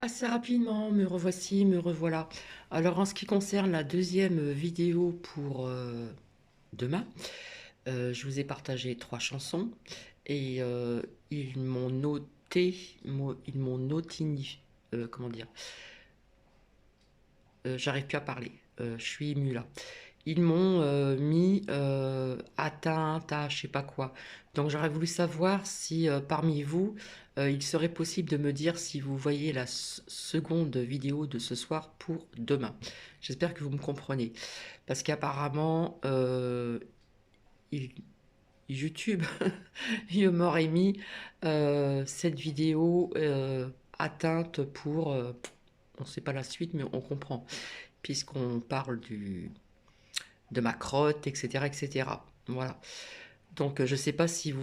Assez rapidement, me revoici, me revoilà. Alors en ce qui concerne la deuxième vidéo pour demain, je vous ai partagé 3 chansons et ils m'ont noté, ils m'ont notini, comment dire, j'arrive plus à parler, je suis émue là. Ils m'ont mis atteinte à je sais pas quoi. Donc j'aurais voulu savoir si parmi vous, il serait possible de me dire si vous voyez la seconde vidéo de ce soir pour demain. J'espère que vous me comprenez. Parce qu'apparemment, il- YouTube, il m'aurait mis cette vidéo atteinte pour... on ne sait pas la suite, mais on comprend. Puisqu'on parle de ma crotte, etc., etc. Voilà. Donc, je ne sais pas si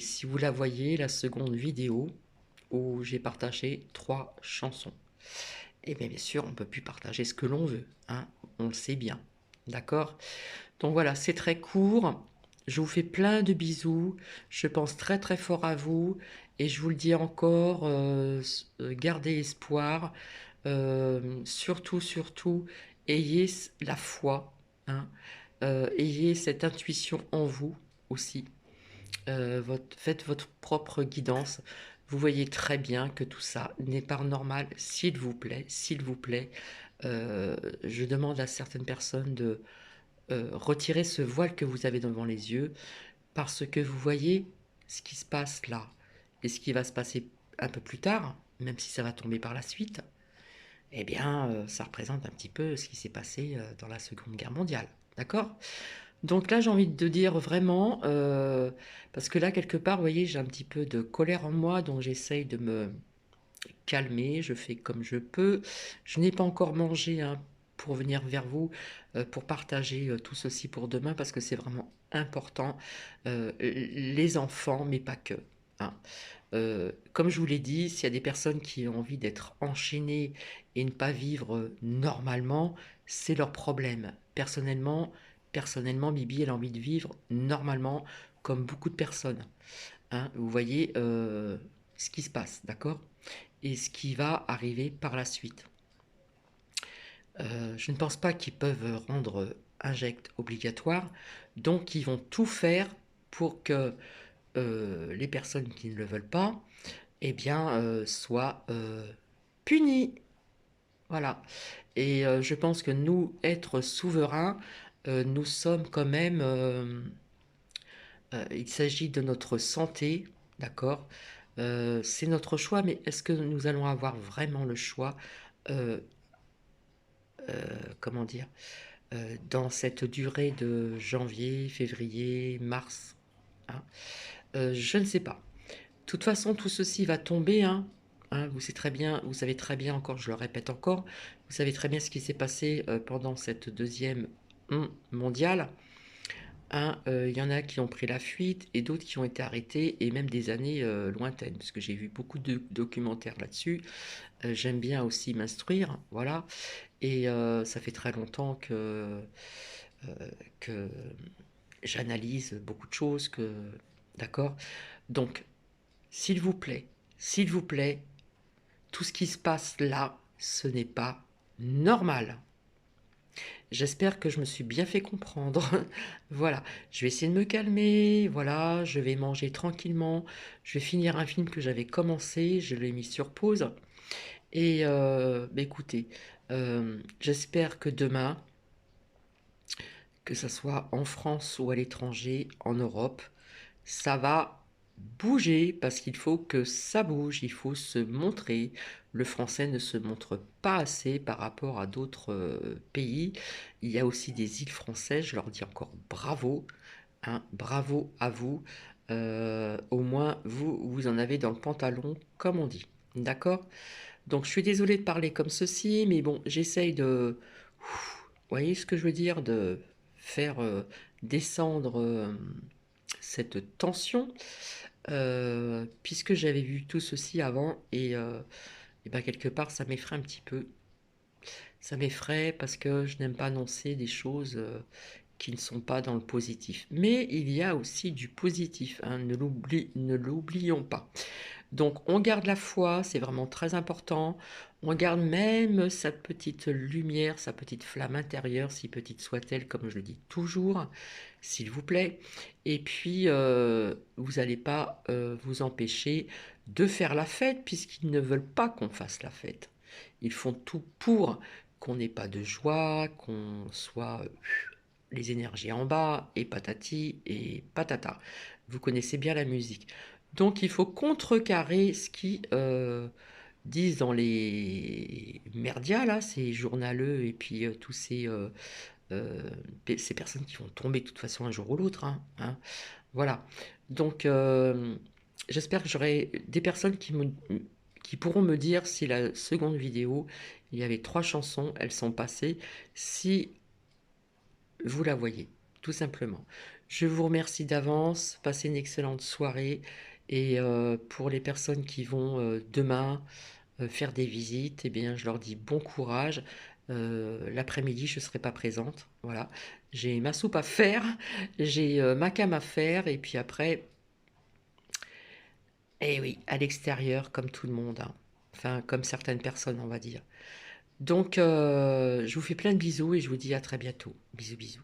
si vous la voyez, la seconde vidéo où j'ai partagé 3 chansons. Et bien sûr, on ne peut plus partager ce que l'on veut, hein, on le sait bien. D'accord. Donc voilà, c'est très court. Je vous fais plein de bisous. Je pense très très fort à vous. Et je vous le dis encore, gardez espoir. Surtout, surtout, ayez la foi, hein. Ayez cette intuition en vous aussi. Faites votre propre guidance. Vous voyez très bien que tout ça n'est pas normal. S'il vous plaît, je demande à certaines personnes de retirer ce voile que vous avez devant les yeux parce que vous voyez ce qui se passe là et ce qui va se passer un peu plus tard, même si ça va tomber par la suite. Eh bien, ça représente un petit peu ce qui s'est passé dans la Seconde Guerre mondiale. D'accord? Donc là, j'ai envie de dire vraiment, parce que là, quelque part, vous voyez, j'ai un petit peu de colère en moi, donc j'essaye de me calmer, je fais comme je peux. Je n'ai pas encore mangé hein, pour venir vers vous, pour partager tout ceci pour demain, parce que c'est vraiment important. Les enfants, mais pas que. Hein. Comme je vous l'ai dit, s'il y a des personnes qui ont envie d'être enchaînées et ne pas vivre normalement, c'est leur problème. Personnellement, Bibi, elle a envie de vivre normalement, comme beaucoup de personnes. Hein. Vous voyez ce qui se passe, d'accord? Et ce qui va arriver par la suite. Je ne pense pas qu'ils peuvent rendre inject obligatoire, donc ils vont tout faire pour que les personnes qui ne le veulent pas, eh bien, soient punies. Voilà. Et je pense que nous, être souverains, nous sommes quand même... il s'agit de notre santé, d'accord. C'est notre choix, mais est-ce que nous allons avoir vraiment le choix euh, comment dire, dans cette durée de janvier, février, mars, hein. Je ne sais pas. De toute façon, tout ceci va tomber, hein. Hein, vous savez très bien encore, je le répète encore, vous savez très bien ce qui s'est passé pendant cette deuxième mondiale. Hein, il y en a qui ont pris la fuite et d'autres qui ont été arrêtés et même des années lointaines, parce que j'ai vu beaucoup de documentaires là-dessus. J'aime bien aussi m'instruire, voilà. Et ça fait très longtemps que j'analyse beaucoup de choses, d'accord? Donc, s'il vous plaît, tout ce qui se passe là, ce n'est pas normal. J'espère que je me suis bien fait comprendre. Voilà, je vais essayer de me calmer, voilà, je vais manger tranquillement, je vais finir un film que j'avais commencé, je l'ai mis sur pause. Et bah, écoutez, j'espère que demain, que ce soit en France ou à l'étranger, en Europe, ça va bouger parce qu'il faut que ça bouge, il faut se montrer. Le français ne se montre pas assez par rapport à d'autres pays. Il y a aussi des îles françaises, je leur dis encore bravo, hein, bravo à vous. Au moins, vous en avez dans le pantalon, comme on dit. D'accord? Donc, je suis désolée de parler comme ceci, mais bon, j'essaye de... Vous voyez ce que je veux dire? De faire descendre cette tension, puisque j'avais vu tout ceci avant, et ben quelque part, ça m'effraie un petit peu. Ça m'effraie parce que je n'aime pas annoncer des choses qui ne sont pas dans le positif. Mais il y a aussi du positif, hein, ne l'oublions pas. Donc on garde la foi, c'est vraiment très important. On garde même sa petite lumière, sa petite flamme intérieure, si petite soit-elle, comme je le dis toujours, s'il vous plaît. Et puis, vous n'allez pas vous empêcher de faire la fête, puisqu'ils ne veulent pas qu'on fasse la fête. Ils font tout pour qu'on n'ait pas de joie, qu'on soit les énergies en bas, et patati et patata. Vous connaissez bien la musique. Donc il faut contrecarrer ce qui disent dans les merdias, là, ces journaleux et puis tous euh, ces personnes qui vont tomber de toute façon un jour ou l'autre. Hein. Voilà. Donc j'espère que j'aurai des personnes qui pourront me dire si la seconde vidéo, il y avait 3 chansons, elles sont passées, si vous la voyez, tout simplement. Je vous remercie d'avance, passez une excellente soirée et pour les personnes qui vont demain faire des visites, eh bien, je leur dis bon courage. L'après-midi, je ne serai pas présente. Voilà. J'ai ma soupe à faire, j'ai ma cam à faire, et puis après, eh oui, à l'extérieur, comme tout le monde, hein. Enfin, comme certaines personnes, on va dire. Donc, je vous fais plein de bisous et je vous dis à très bientôt. Bisous, bisous.